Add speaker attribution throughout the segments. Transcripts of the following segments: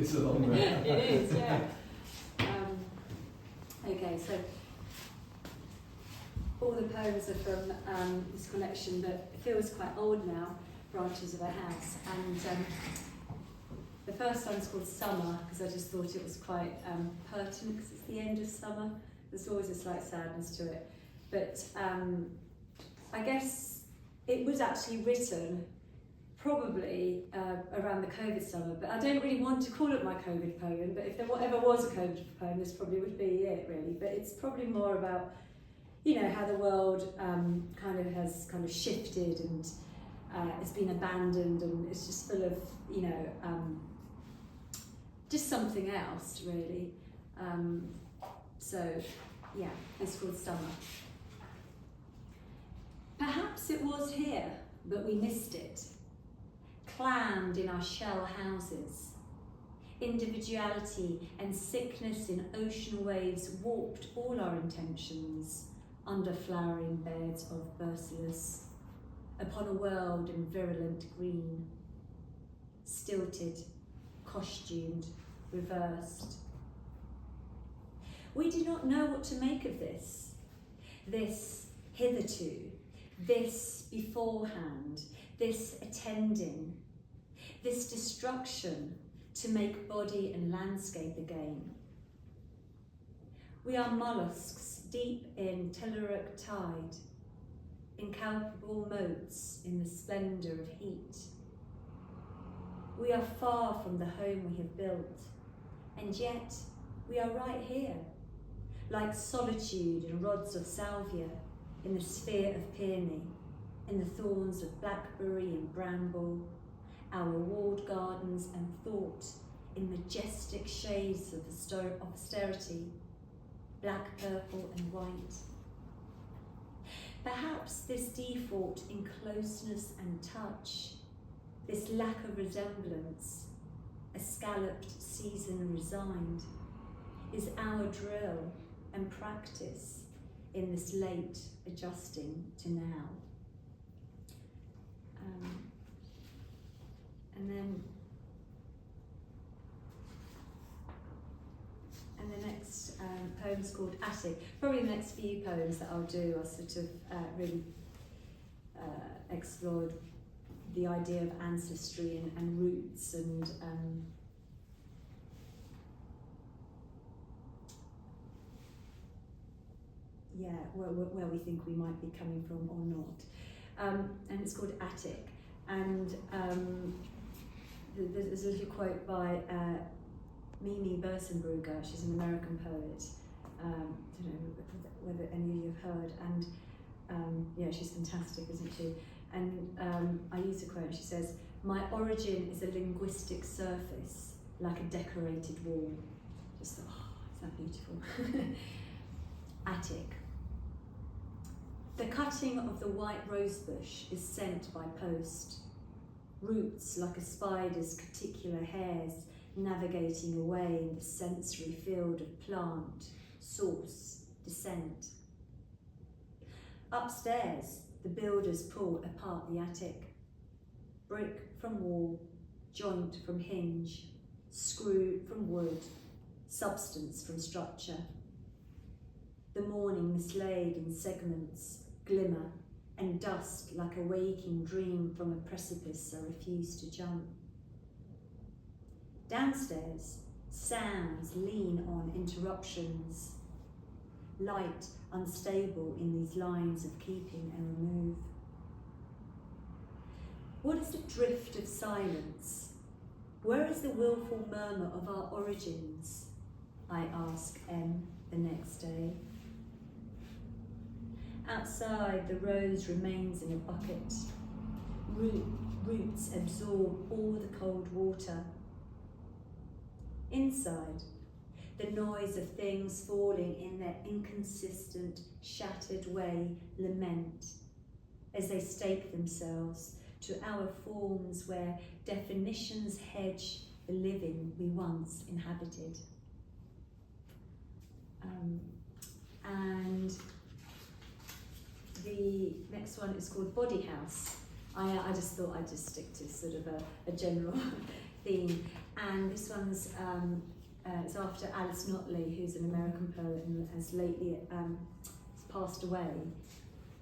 Speaker 1: It's a long way.
Speaker 2: It is, yeah. Okay, so all the poems are from this collection that feels quite old now, Branches of a House. And the first one is called Summer, because I just thought it was quite pertinent, because it's the end of summer. There's always a slight sadness to it. But I guess it was actually written probably around the COVID summer, but I don't really want to call it my COVID poem, but if there ever was a COVID poem, this probably would be it, really. But it's probably more about, you know, how the world has shifted, and it's been abandoned, and it's just full of, you know, just something else, really. So, yeah, it's called Summer. Perhaps it was here, but we missed it. Clammed in our shell houses. Individuality and sickness in ocean waves warped all our intentions under flowering beds of bacillus, upon a world in virulent green, stilted, costumed, reversed. We do not know what to make of this hitherto, this beforehand, this attending, this destruction to make body and landscape again. We are mollusks deep in telluric tide, incalculable motes in the splendour of heat. We are far from the home we have built, and yet we are right here, like solitude and rods of salvia in the sphere of peony, in the thorns of blackberry and bramble, our walled gardens and thought in majestic shades of austerity, black, purple and white. Perhaps this default in closeness and touch, this lack of resemblance, a scalloped season resigned, is our drill and practice in this late adjusting to now. And the next poem is called Attic. Probably the next few poems that I'll do are sort of really explore the idea of ancestry and roots, and where we think we might be coming from or not. And it's called Attic. And there's a little quote by Mimi Bersenbrugger. She's an American poet. I don't know whether any of you have heard. And yeah, she's fantastic, isn't she? And I use a quote. She says, "My origin is a linguistic surface, like a decorated wall." Just thought, oh, isn't that beautiful? Attic. The cutting of the white rosebush is sent by post. Roots like a spider's cuticular hairs navigating away in the sensory field of plant, source, descent. Upstairs, the builders pull apart the attic. Brick from wall, joint from hinge, screw from wood, substance from structure. The morning mislaid in segments, glimmer, and dust like a waking dream from a precipice I refuse to jump. Downstairs, sounds lean on interruptions, light unstable in these lines of keeping and remove. What is the drift of silence? Where is the willful murmur of our origins? I ask M the next day. Outside, the rose remains in a bucket. Roots absorb all the cold water. Inside, the noise of things falling in their inconsistent, shattered way lament as they stake themselves to our forms where definitions hedge the living we once inhabited. And the next one is called Body House. I just thought I'd just stick to sort of a general theme. And this one's it's after Alice Notley, who's an American poet and has lately passed away.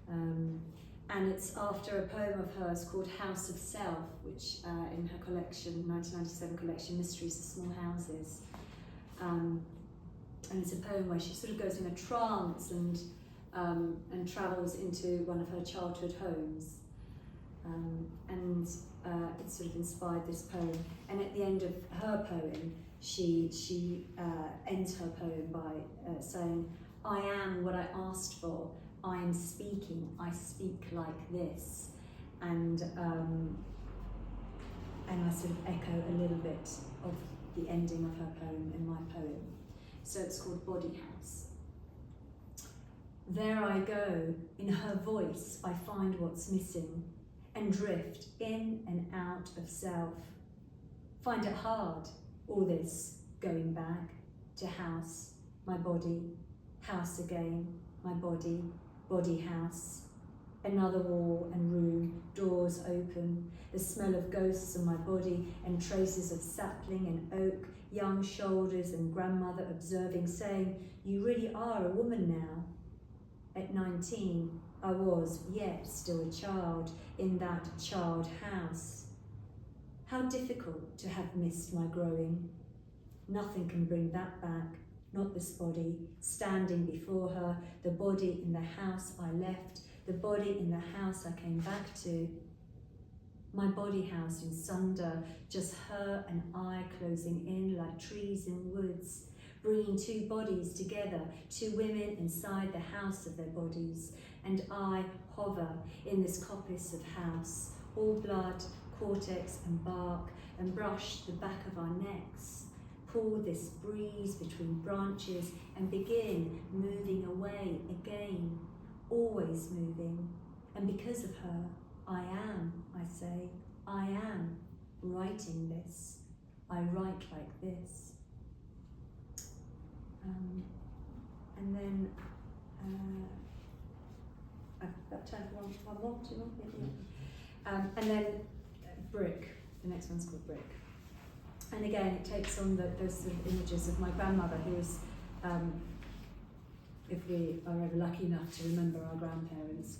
Speaker 2: And it's after a poem of hers called House of Self, which in her collection, 1997 collection, Mysteries of Small Houses. And it's a poem where she sort of goes in a trance and travels into one of her childhood homes. And it sort of inspired this poem. And at the end of her poem, she ends her poem by saying, "I am what I asked for. I am speaking. I speak like this." And I sort of echo a little bit of the ending of her poem in my poem. So it's called Body House. There I go, in her voice I find what's missing, and drift in and out of self. Find it hard, all this going back to house, my body, house again, my body, body house. Another wall and room, doors open, the smell of ghosts on my body and traces of sapling and oak, young shoulders and grandmother observing, saying, "You really are a woman now." At 19, I was yet still a child in that child house. How difficult to have missed my growing. Nothing can bring that back, not this body, standing before her, the body in the house I left, the body in the house I came back to. My body house in sunder, just her and I closing in like trees in woods, bringing two bodies together, two women inside the house of their bodies, and I hover in this coppice of house, all blood, cortex and bark, and brush the back of our necks, pull this breeze between branches and begin moving away again, always moving. And because of her, I am, I say, I am writing this. I write like this. And then I've got time for one more, two more, yeah. And then Brick, the next one's called Brick. And again, it takes on those sort of images of my grandmother, who is, if we are ever lucky enough to remember our grandparents,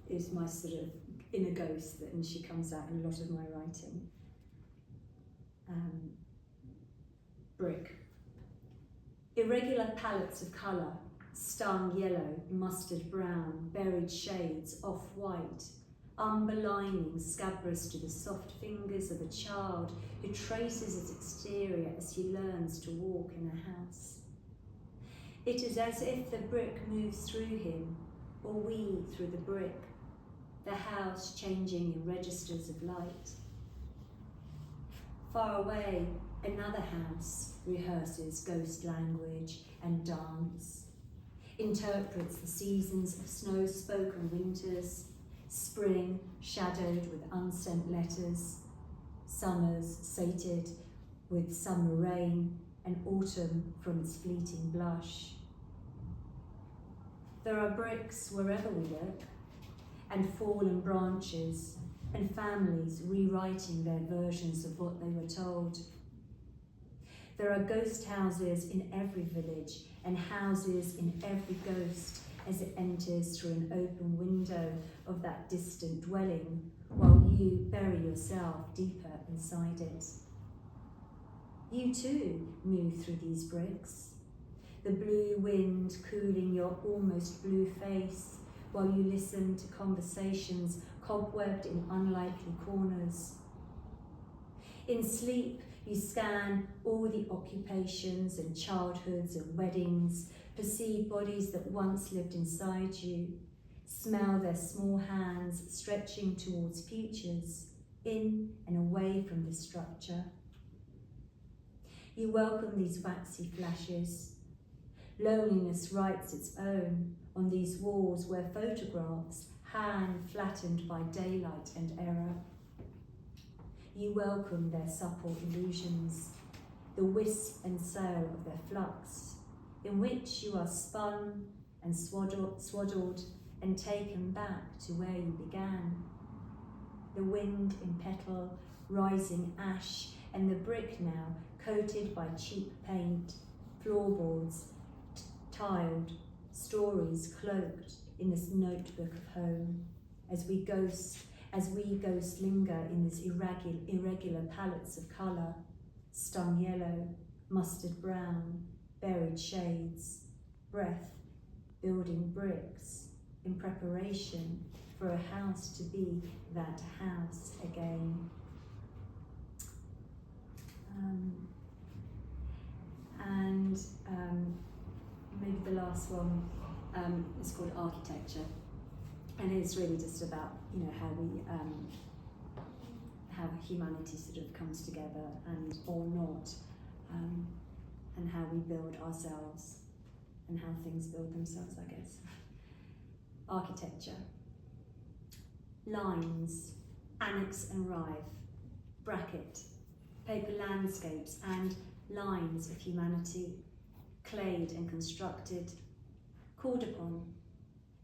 Speaker 2: is my sort of inner ghost, and she comes out in a lot of my writing. Brick. Irregular palettes of colour, stung yellow, mustard brown, buried shades, off-white, underlining scabrous to the soft fingers of a child who traces its exterior as he learns to walk in a house. It is as if the brick moves through him, or we through the brick, the house changing in registers of light. Far away, another house rehearses ghost language and dance, interprets the seasons of snow-spoken winters, spring shadowed with unsent letters, summers sated with summer rain, and autumn from its fleeting blush. There are bricks wherever we look, and fallen branches, and families rewriting their versions of what they were told. There are ghost houses in every village, and houses in every ghost as it enters through an open window of that distant dwelling, while you bury yourself deeper inside it. You too move through these bricks, the blue wind cooling your almost blue face, while you listen to conversations cobwebbed in unlikely corners. In sleep, you scan all the occupations and childhoods and weddings, perceive bodies that once lived inside you, smell their small hands stretching towards futures, in and away from the structure. You welcome these waxy flashes. Loneliness writes its own on these walls where photographs hang flattened by daylight and error. You welcome their supple illusions, the wisp and sail of their flux, in which you are spun and swaddled and taken back to where you began. The wind in petal rising ash, and the brick now coated by cheap paint, floorboards tiled, stories cloaked in this notebook of home, as we ghost linger in these irregular palettes of colour, stung yellow, mustard brown, buried shades, breath building bricks in preparation for a house to be that house again. Maybe the last one is called architecture, and it's really just about, you know, how humanity sort of comes together and or not, and how we build ourselves and how things build themselves, I guess. Architecture. Lines, annex and rive, bracket, paper landscapes and lines of humanity, clayed and constructed, called upon,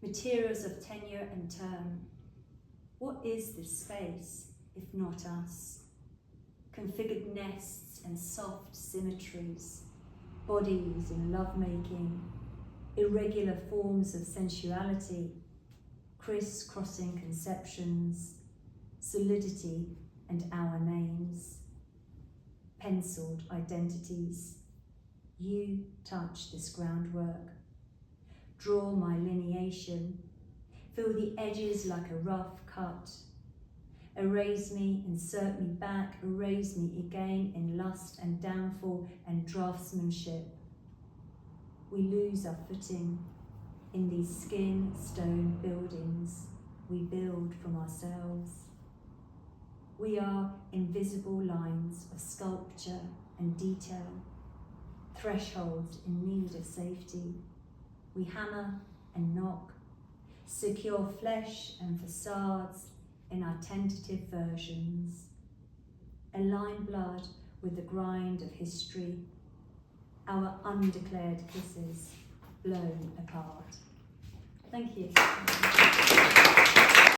Speaker 2: materials of tenure and term. What is this space, if not us? Configured nests and soft symmetries, bodies in lovemaking, irregular forms of sensuality, criss-crossing conceptions, solidity and our names, penciled identities. You touch this groundwork, draw my lineation, fill the edges like a rough cut, erase me, insert me back, erase me again in lust and downfall and draftsmanship. We lose our footing in these skin stone buildings we build from ourselves. We are invisible lines of sculpture and detail, thresholds in need of safety. We hammer and knock, secure flesh and facades in our tentative versions, align blood with the grind of history, our undeclared kisses blown apart. Thank you.